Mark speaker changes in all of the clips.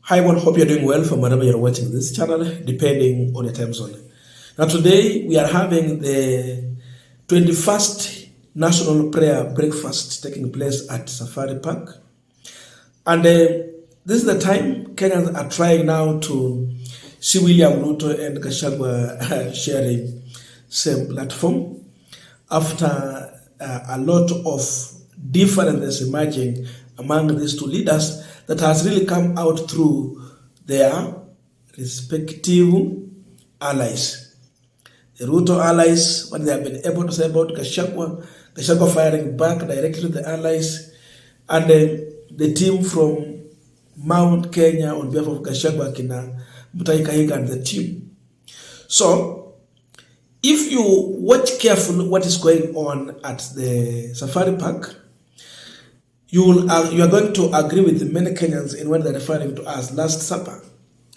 Speaker 1: Hi everyone, hope you're doing well from wherever you're watching this channel, depending on your time zone. Now today we are having the 21st National Prayer Breakfast taking place at Safari Park. And this is the time Kenyans are trying now to see William Ruto and Gachagwa sharing same platform after a lot of differences emerging among these two leaders that has really come out through their respective allies. The Ruto allies, what they have been able to say about Gachagwa firing back directly to the allies, and the team from Mount Kenya on behalf of Gachagwa, Kina Mutahi Kahiga and the team. So, if you watch carefully what is going on at the Safari Park, you are going to agree with many Kenyans in what they're referring to as Last Supper,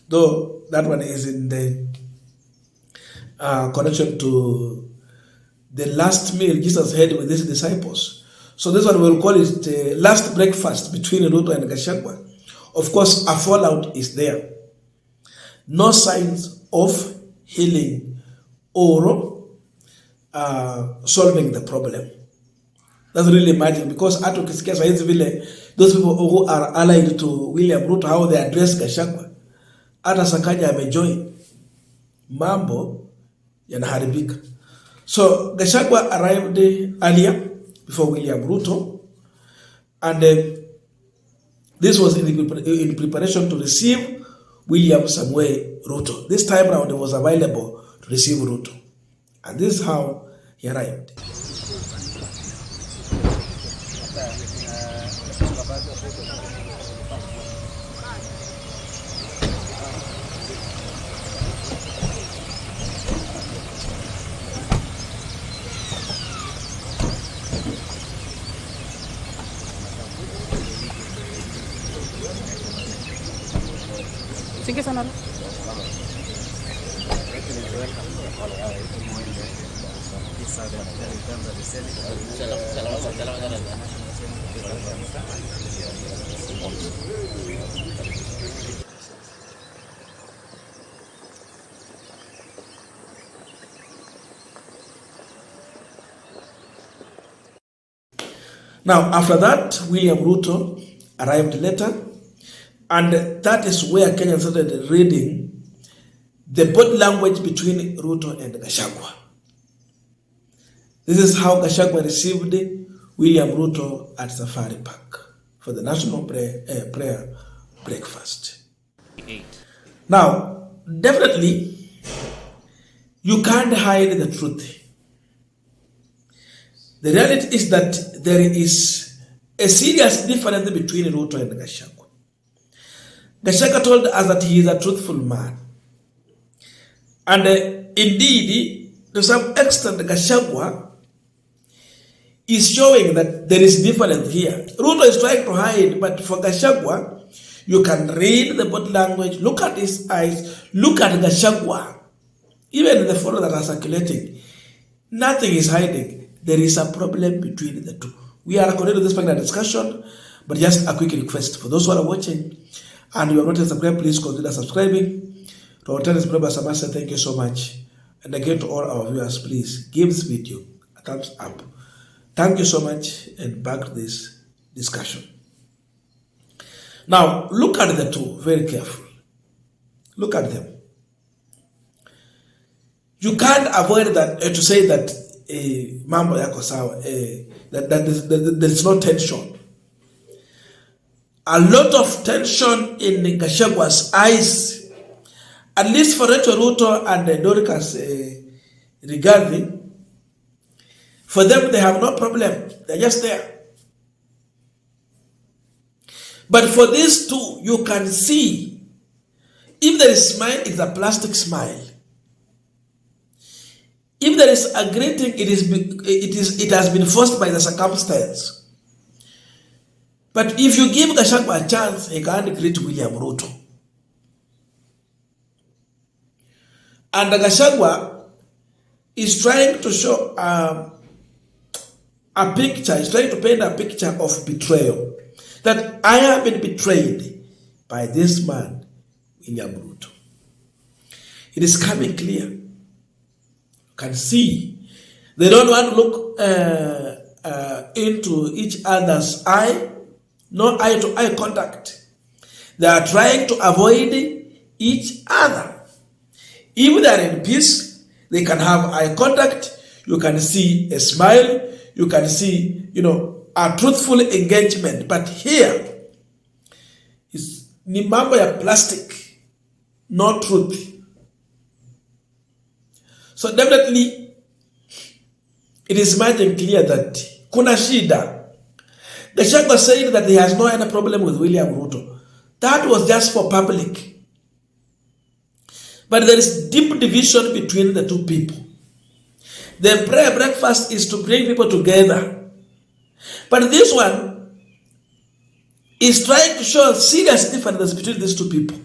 Speaker 1: though that one is in the connection to the last meal Jesus had with his disciples. So this one we'll call it last breakfast between Ruto and Gachagwa. Of course, a fallout is there. No signs of healing or solving the problem. That's really imagine, because at those people who are allied to William Ruto, how they address Gachagwa, Ata Sakanya amejoin Mambo Yameharibika. So Gachagwa arrived earlier before William Ruto, and this was in preparation to receive William Samuel Ruto. This time around, he was available to receive Ruto, and this is how he arrived.
Speaker 2: Sige sana.
Speaker 1: Now, after that, William Ruto arrived later, and that is where Kenya started reading the body language between Ruto and Gachagwa. This is how Gachagwa received William Ruto at Safari Park for the National Prayer Breakfast. Now, definitely, you can't hide the truth. The reality is that there is a serious difference between Ruto and Gachagwa. Gachagwa told us that he is a truthful man. And indeed, to some extent, Gachagwa is showing that there is difference here. Ruto is trying to hide, but for Gachagwa, you can read the body language, look at his eyes, look at Gachagwa. Even the photo that are circulating, nothing is hiding. There is a problem between the two. We are continuing this panel discussion, but just a quick request for those who are watching and you are not subscribed, please consider subscribing. To our channel, Samasa, thank you so much. And again, to all our viewers, please give this video a thumbs up. Thank you so much, and back to this discussion. Now, look at the two very carefully. Look at them. You can't avoid that to say that Mambo Yameharibika, that there is no tension. A lot of tension in Gachagwa's eyes, at least for Ruto and Dorcas regarding. For them, they have no problem. They're just there. But for these two, you can see, if there is smile, it's a plastic smile. If there is a greeting, it has been forced by the circumstance. But if you give Gachagwa a chance, he can't greet William Ruto. And Gachagwa is trying to show a picture, he's trying to paint a picture of betrayal. That I have been betrayed. by this man, William Ruto. It is coming clear. You can see they don't want to look into each other's eye, no eye-to-eye contact. They are trying to avoid each other. If they are in peace, they can have eye contact. You can see a smile. You can see, a truthful engagement. But here is ni mambo ya plastic, no truth. So definitely, it is emerging clear that kuna shida. Gachagwa said that he has no any problem with William Ruto. That was just for public. But there is deep division between the two people. The prayer breakfast is to bring people together. But this one is trying to show serious difference between these two people.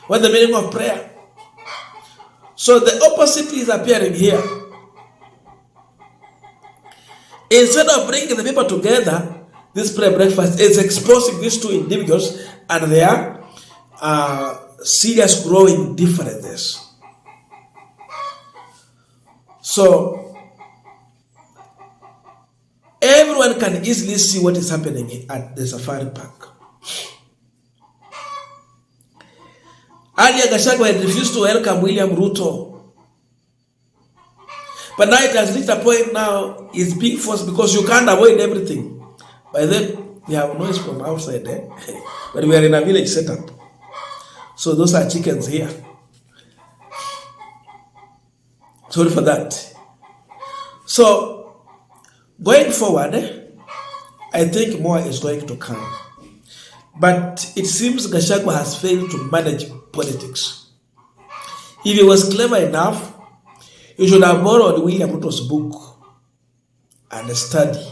Speaker 1: What the meaning of prayer? So the opposite is appearing here. Instead of bringing the people together, this prayer breakfast is exposing these two individuals and their serious growing differences. So everyone can easily see what is happening at the safari park. Earlier, Gachagwa had refused to welcome William Ruto. But now it has reached a point now, it's being forced because you can't avoid everything. By then, we have noise from outside, but we are in a village setup. So those are chickens here. Sorry for that. So, going forward, I think more is going to come. But it seems Gachagwa has failed to manage politics. If he was clever enough, he should have borrowed William Ruto's book and study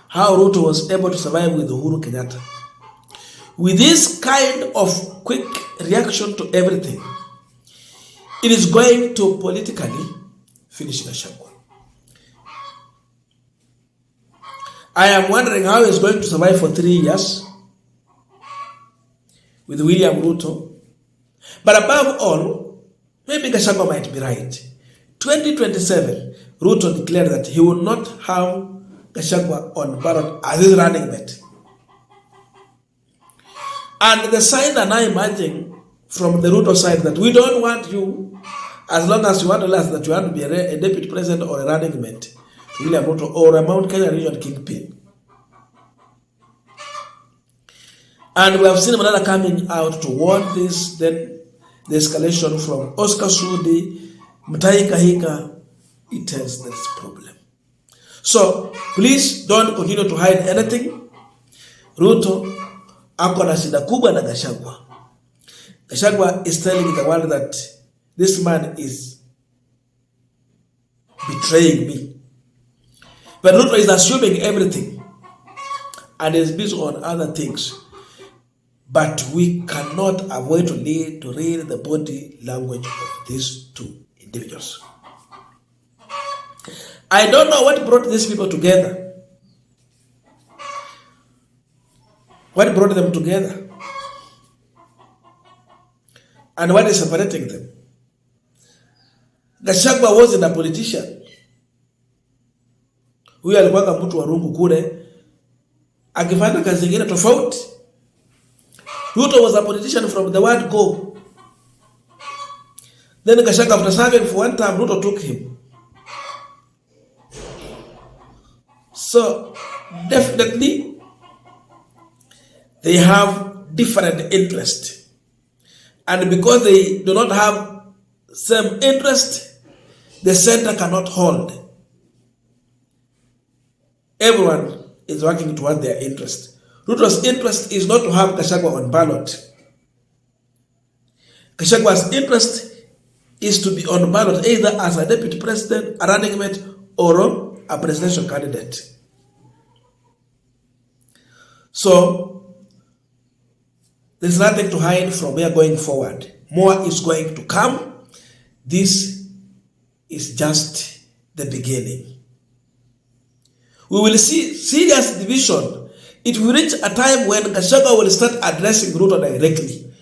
Speaker 1: how Ruto was able to survive with Uhuru Kenyatta. With this kind of quick reaction to everything, it is going to politically finish Gachagwa. I am wondering how he is going to survive for 3 years with William Ruto. But above all, maybe Gachagwa might be right. 2027, Ruto declared that he will not have Gachagwa on ballot as his running mate. And the signs are now emerging from the Ruto side that we don't want you, as long as you want to last, that you want to be a deputy president or a running mate to William Ruto or a Mount Kenya region kingpin. And we have seen Malala coming out to warn this, then the escalation from Oscar Sudi, Mutahi Kahika, it tells there is a problem. So, please don't continue to hide anything. Ruto, ako na shida kubwa na Gachagwa. Gachagwa is telling the world that this man is betraying me. But Ruto is assuming everything and is based on other things. But we cannot avoid to read the body language of these two individuals. I don't know what brought these people together. What brought them together? And what is separating them? Gachagwa wasn't a politician. Huyu alikuwa mtu wa rungu kule akifanya kazi nyingine tofauti. Ruto was a politician from the word go. Then Gachagwa, after serving for one term, Ruto took him. So, definitely, they have different interests. And because they do not have same interest, the center cannot hold. Everyone is working towards their interest. Ruto's interest is not to have Gachagwa on ballot. Gachagwa's interest is to be on ballot either as a deputy president, a running mate, or a presidential candidate. So, there's nothing to hide from where going forward. More is going to come. This is just the beginning. We will see serious division it will reach a time when Gachagua will start addressing Ruto directly.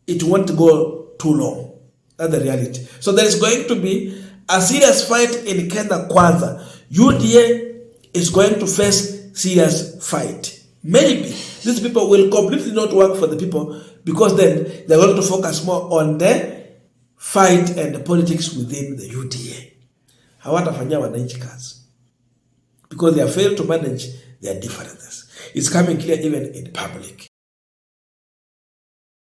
Speaker 1: It won't go too long. That's the reality. So there is going to be a serious fight in Kenya Kwanza. UDA is going to face serious fight. Maybe these people will completely not work for the people, because then they're going to focus more on the fight and the politics within the UDA. Hawatafanyia wananchi kazi, because they have failed to manage their differences. It's coming clear even in public.